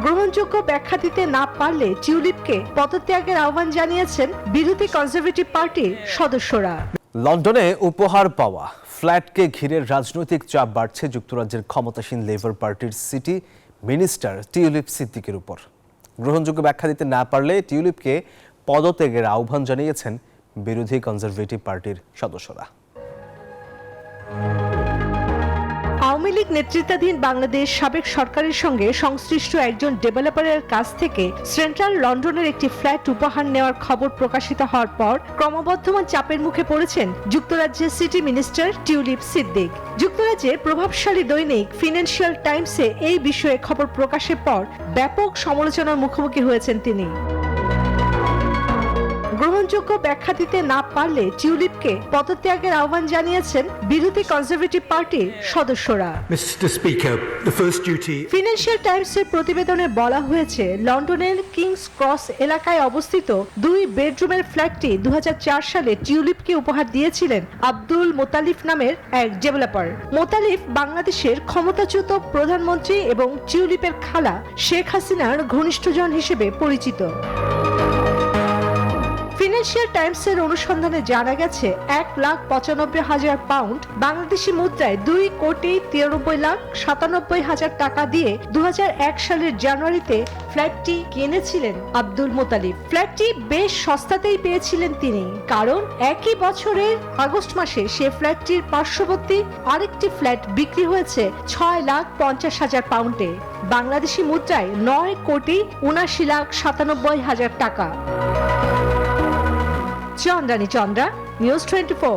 গ্রহণযোগ্য ব্যাখ্যা দিতে না পারলে টিউলিপকে পদত্যাগের আহ্বান জানিয়েছেন বিরোধী কনজারভেটিভ পার্টির সদস্যরা। লন্ডনে উপহার পাওয়া ফ্ল্যাটকে ঘিরে রাজনৈতিক চাপ বাড়ছে যুক্তরাজ্যের ক্ষমতাসীন লেবার পার্টির সিটি মিনিস্টার টিউলিপ সিদ্দিকের উপর। গ্রহণযোগ্য ব্যাখ্যা দিতে না পারলে টিউলিপকে পদত্যাগের আহ্বান জানিয়েছেন বিরোধী কনজারভেটিভ পার্টির সদস্যরা। আওয়ামী লীগ নেতৃত্বাধীন বাংলাদেশ সাবেক সরকারের সঙ্গে সংশ্লিষ্ট একজন ডেভেলপারের কাছ থেকে সেন্ট্রাল লন্ডনের একটি ফ্ল্যাট উপহার নেওয়ার খবর প্রকাশিত হওয়ার পর ক্রমবর্ধমান চাপের মুখে পড়েছেন যুক্তরাজ্যের সিটি মিনিস্টার টিউলিপ সিদ্দিক। যুক্তরাজ্যের প্রভাবশালী দৈনিক ফিনান্সিয়াল টাইমসে এই বিষয়ে খবর প্রকাশের পর ব্যাপক সমালোচনার মুখোমুখি হয়েছেন তিনি। গ্রহণযোগ্য ব্যাখ্যা দিতে না পারলে টিউলিপকে পদত্যাগের আহ্বান জানিয়েছেন বিরোধী কনজারভেটিভ পার্টির সদস্যরা। ফিনান্সিয়াল টাইমসের প্রতিবেদনে বলা হয়েছে, লন্ডনের কিংস ক্রস এলাকায় অবস্থিত 2 বেডরুমের ফ্ল্যাটটি 2004 সালে টিউলিপকে উপহার দিয়েছিলেন আব্দুল মোতালিফ নামের এক ডেভেলপার। মোতালিফ বাংলাদেশের ক্ষমতাচ্যুত প্রধানমন্ত্রী এবং টিউলিপের খালা শেখ হাসিনার ঘনিষ্ঠজন হিসেবে পরিচিত। ফিনান্সিয়াল টাইমসের অনুসন্ধানে জানা গেছে 1,95,000 পাউন্ড বাংলাদেশি মুদ্রায় 2,93,97,000 টাকা দিয়ে 2001 সালের জানুয়ারিতে ফ্ল্যাটটি কিনেছিলেন আব্দুল মোতালিফ। ফ্ল্যাটটি বেশ সস্তাতেই পেয়েছিলেন তিনি, কারণ একই বছরের আগস্ট মাসে সে ফ্ল্যাটটির পার্শ্ববর্তী আরেকটি ফ্ল্যাট বিক্রি হয়েছে 6,50,000 পাউন্ডে, বাংলাদেশি মুদ্রায় 9,79,97,000 টাকা। চন্দ্রানী চন্দ্রা, নিউজ 24।